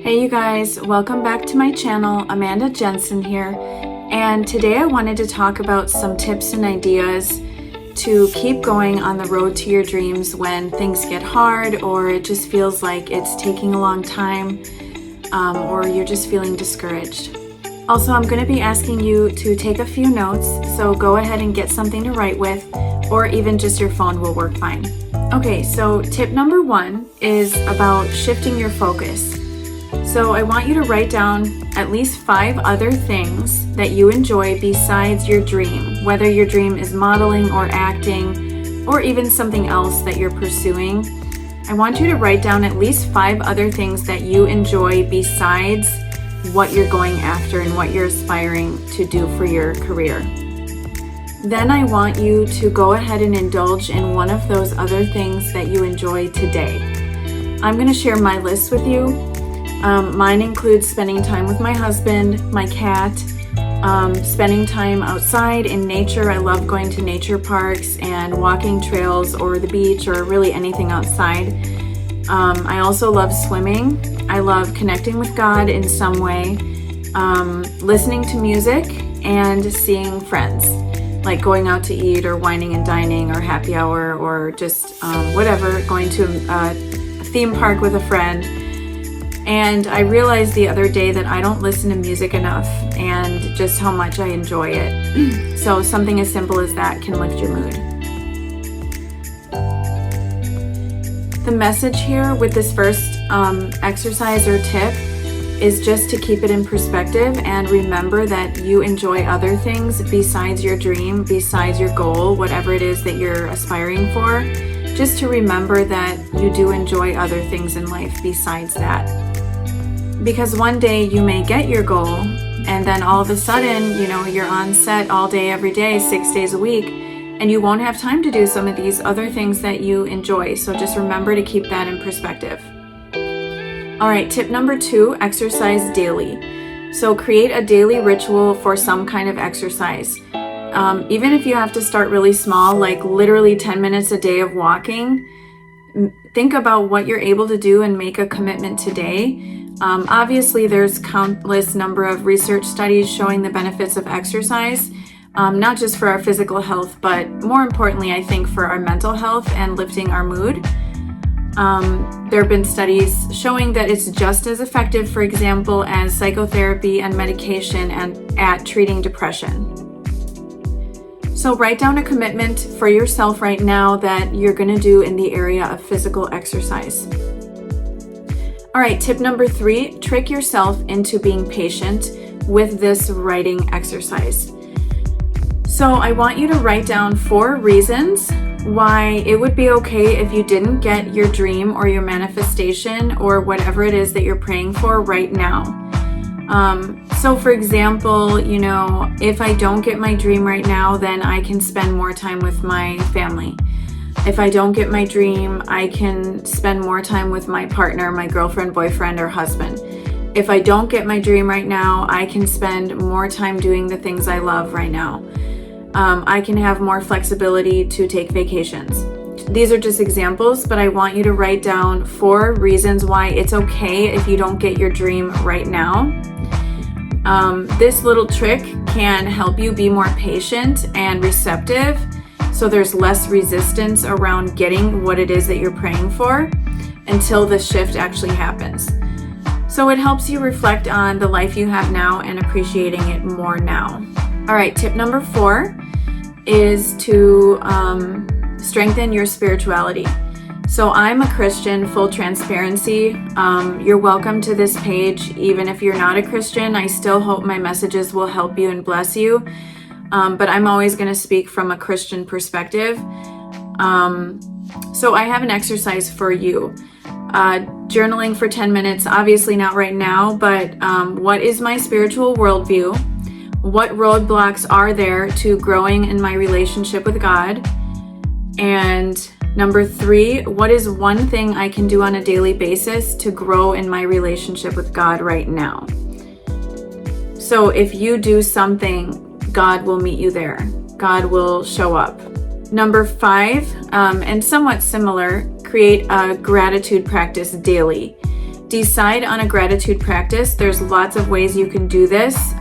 Hey you guys, welcome back to my channel. Amanda Jensen here, and today I wanted to talk about some tips and ideas to keep going on the road to your dreams when things get hard or it just feels like it's taking a long time, or you're just feeling discouraged. Also, I'm going to be asking you to take a few notes, so go ahead and get something to write with, or even just your phone will work fine. Okay, so tip number 1 is about shifting your focus. So I want you to write down at least 5 other things that you enjoy besides your dream, whether your dream is modeling or acting or even something else that you're pursuing. I want you to write down at least 5 other things that you enjoy besides what you're going after and what you're aspiring to do for your career. Then I want you to go ahead and indulge in one of those other things that you enjoy today. I'm going to share my list with you. Mine includes spending time with my husband, my cat, spending time outside in nature. I love going to nature parks and walking trails or the beach or really anything outside. I also love swimming. I love connecting with God in some way, listening to music, and seeing friends, like going out to eat or wining and dining or happy hour or just whatever, going to a theme park with a friend. And I realized the other day that I don't listen to music enough and just how much I enjoy it. So something as simple as that can lift your mood. The message here with this first exercise or tip is just to keep it in perspective and remember that you enjoy other things besides your dream, besides your goal, whatever it is that you're aspiring for. Just to remember that you do enjoy other things in life besides that. Because one day you may get your goal and then all of a sudden, you're on set all day, every day, 6 days a week, and you won't have time to do some of these other things that you enjoy. So just remember to keep that in perspective. All right, tip number 2, exercise daily. So create a daily ritual for some kind of exercise. Even if you have to start really small, like literally 10 minutes a day of walking, think about what you're able to do and make a commitment today. Obviously, there's countless number of research studies showing the benefits of exercise, not just for our physical health, but more importantly, I think for our mental health and lifting our mood. There have been studies showing that it's just as effective, for example, as psychotherapy and medication and at treating depression. So write down a commitment for yourself right now that you're going to do in the area of physical exercise. All right, tip number 3, trick yourself into being patient with this writing exercise. So I want you to write down 4 reasons why it would be okay if you didn't get your dream or your manifestation or whatever it is that you're praying for right now. So for example, if I don't get my dream right now, then I can spend more time with my family. If I don't get my dream, I can spend more time with my partner, my girlfriend, boyfriend, or husband. If I don't get my dream right now, I can spend more time doing the things I love right now. I can have more flexibility to take vacations. These are just examples, but I want you to write down 4 reasons why it's okay if you don't get your dream right now. This little trick can help you be more patient and receptive, so there's less resistance around getting what it is that you're praying for until the shift actually happens. So it helps you reflect on the life you have now and appreciating it more now. All right, tip number 4 is to strengthen your spirituality. So I'm a Christian, full transparency. You're welcome to this page. Even if you're not a Christian, I still hope my messages will help you and bless you. But I'm always going to speak from a Christian perspective. So I have an exercise for you. Journaling for 10 minutes, obviously not right now, but what is my spiritual worldview? What roadblocks are there to growing in my relationship with God? And number 3, what is one thing I can do on a daily basis to grow in my relationship with God right now? So if you do something, God will meet you there. God will show up. Number 5, and somewhat similar, create a gratitude practice daily. Decide on a gratitude practice. There's lots of ways you can do this.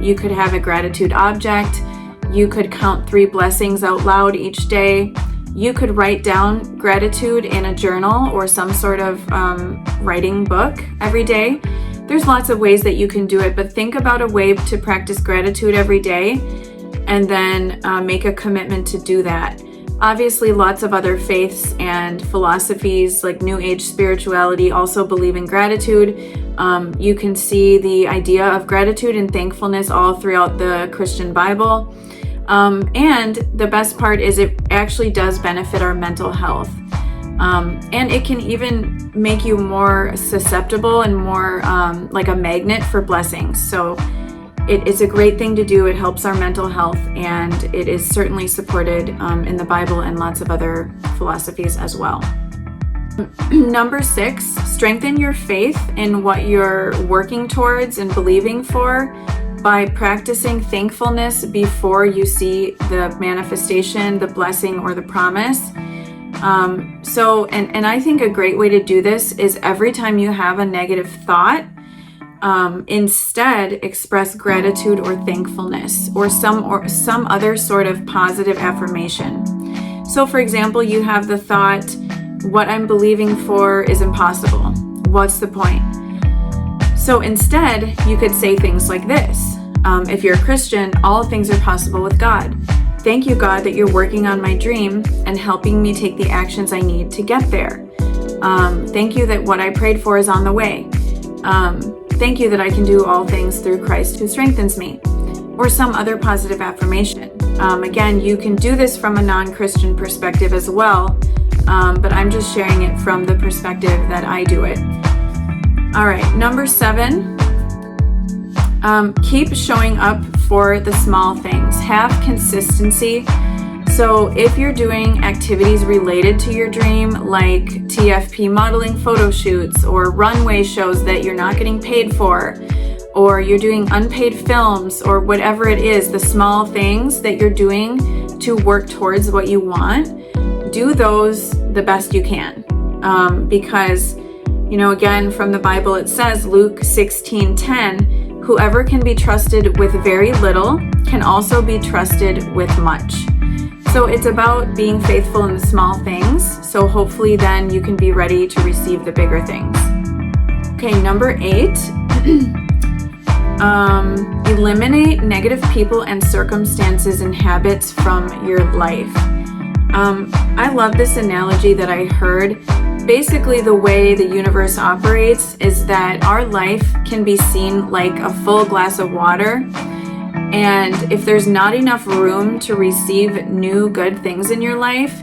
You could have a gratitude object. You could count 3 blessings out loud each day. You could write down gratitude in a journal or some sort of writing book every day. There's lots of ways that you can do it, but think about a way to practice gratitude every day and then make a commitment to do that. Obviously, lots of other faiths and philosophies like New Age spirituality also believe in gratitude. You can see the idea of gratitude and thankfulness all throughout the Christian Bible. And the best part is it actually does benefit our mental health. And it can even make you more susceptible and more like a magnet for blessings. So it's a great thing to do. It helps our mental health, and it is certainly supported in the Bible and lots of other philosophies as well. Number 6, strengthen your faith in what you're working towards and believing for by practicing thankfulness before you see the manifestation, the blessing, or the promise. And I think a great way to do this is every time you have a negative thought, instead express gratitude or thankfulness or some other sort of positive affirmation. So for example, you have the thought, what I'm believing for is impossible. What's the point? So instead, you could say things like this. If you're a Christian, all things are possible with God. Thank you, God, that you're working on my dream and helping me take the actions I need to get there. Thank you that what I prayed for is on the way. Thank you that I can do all things through Christ who strengthens me. Or some other positive affirmation. Again, you can do this from a non-Christian perspective as well, but I'm just sharing it from the perspective that I do it. All right, number 7. Keep showing up for the small things. Have consistency. So if you're doing activities related to your dream, like TFP modeling photo shoots or runway shows that you're not getting paid for, or you're doing unpaid films, or whatever it is, the small things that you're doing to work towards what you want, do those the best you can. Because, again, from the Bible, it says, Luke 16:10, whoever can be trusted with very little can also be trusted with much. So it's about being faithful in the small things. So hopefully then you can be ready to receive the bigger things. Okay, number 8, eliminate negative people and circumstances and habits from your life. I love this analogy that I heard. Basically, the way the universe operates is that our life can be seen like a full glass of water. And if there's not enough room to receive new good things in your life,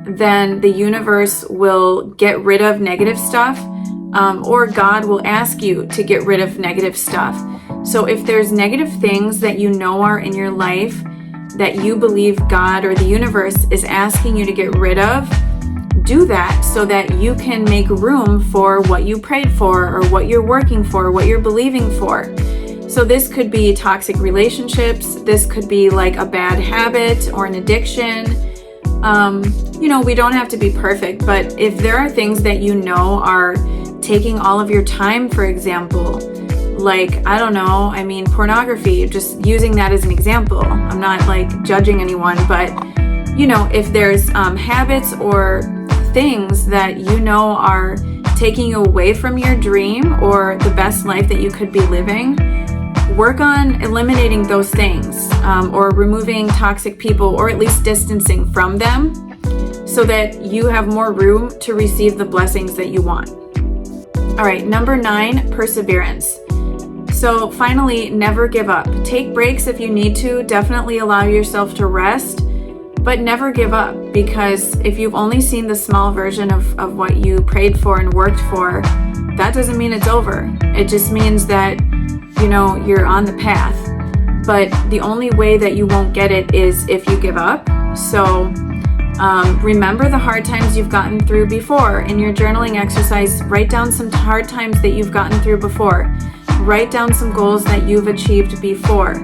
then the universe will get rid of negative stuff, or God will ask you to get rid of negative stuff. So if there's negative things that you know are in your life that you believe God or the universe is asking you to get rid of, do that so that you can make room for what you prayed for or what you're working for, what you're believing for. So this could be toxic relationships. This could be like a bad habit or an addiction. We don't have to be perfect, but if there are things that are taking all of your time, for example, like, pornography, just using that as an example. I'm not judging anyone, but if there's habits or things that are taking you away from your dream or the best life that you could be living, work on eliminating those things, or removing toxic people, or at least distancing from them, so that you have more room to receive the blessings that you want. All right, number 9, perseverance. So finally, never give up. Take breaks if you need to. Definitely allow yourself to rest, but never give up, because if you've only seen the small version of what you prayed for and worked for, that doesn't mean it's over. It just means that you're on the path, but the only way that you won't get it is if you give up. So remember the hard times you've gotten through before. In your journaling exercise, write down some hard times that you've gotten through before. Write down some goals that you've achieved before.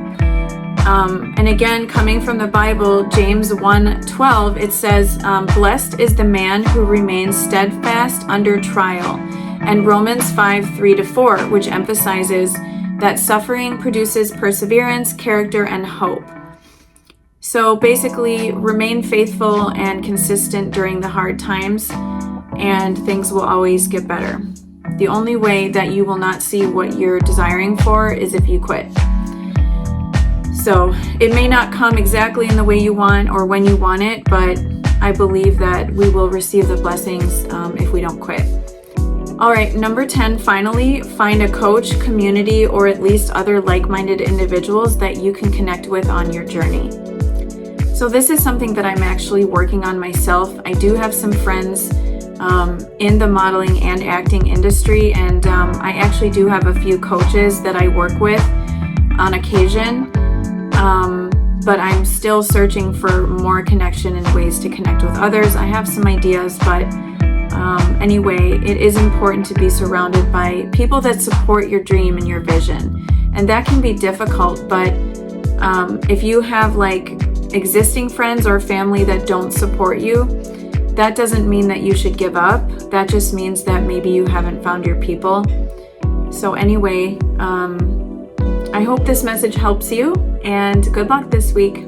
And again, coming from the Bible, James 1:12, it says, blessed is the man who remains steadfast under trial. and Romans 5:3-4, which emphasizes that suffering produces perseverance, character, and hope. So basically, remain faithful and consistent during the hard times, and things will always get better. The only way that you will not see what you're desiring for is if you quit. So it may not come exactly in the way you want or when you want it, but I believe that we will receive the blessings if we don't quit. All right, number 10, finally, find a coach, community, or at least other like-minded individuals that you can connect with on your journey. So this is something that I'm actually working on myself. I do have some friends in the modeling and acting industry, and I actually do have a few coaches that I work with on occasion, but I'm still searching for more connection and ways to connect with others. I have some ideas, but anyway, it is important to be surrounded by people that support your dream and your vision, and that can be difficult, but if you have like existing friends or family that don't support you, that doesn't mean that you should give up. That just means that maybe you haven't found your people. So anyway, I hope this message helps you, and good luck this week.